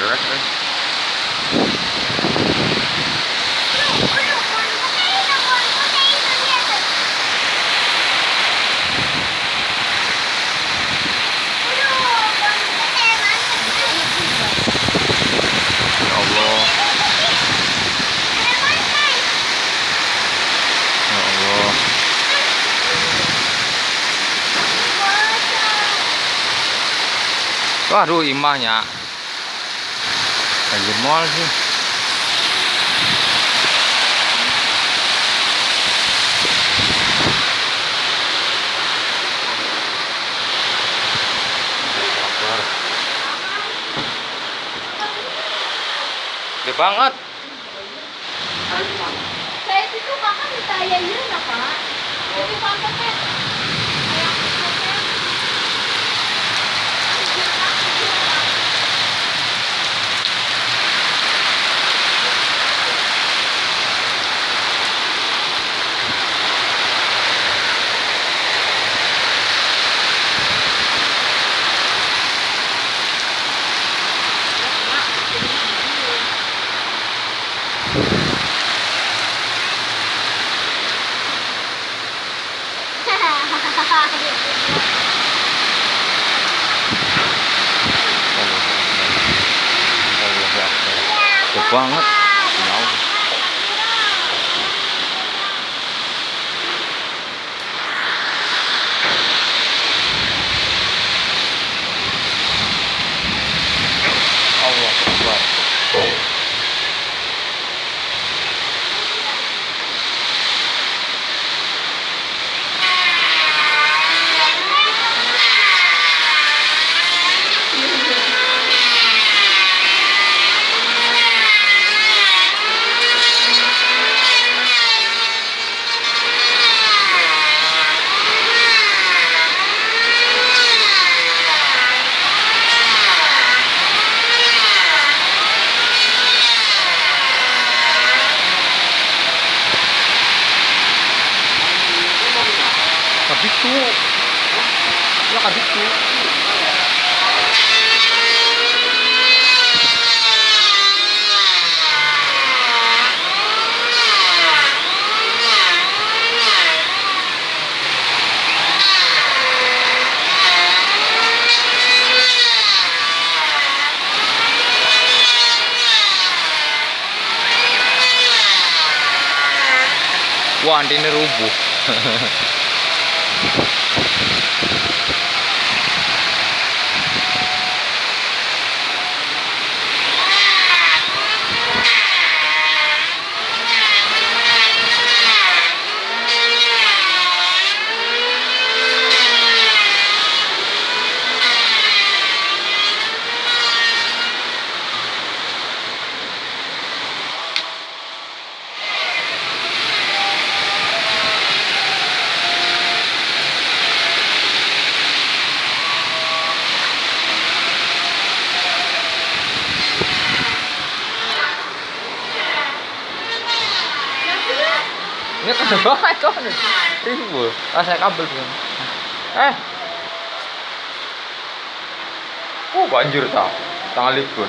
Direct, Ya Allah. Ya Allah. Waduh, imahnya banjir mall sih. Gede banget. Saya itu kakak ditanya ya Pak. Itu pampasnya. Gede banget. Allah Akbar. Kabitu. Ya kabitu. Wah, antene rubuh. Ini kan banget kan. Ribu. Saya kabel kan. Banjir tak. Tanggal libur.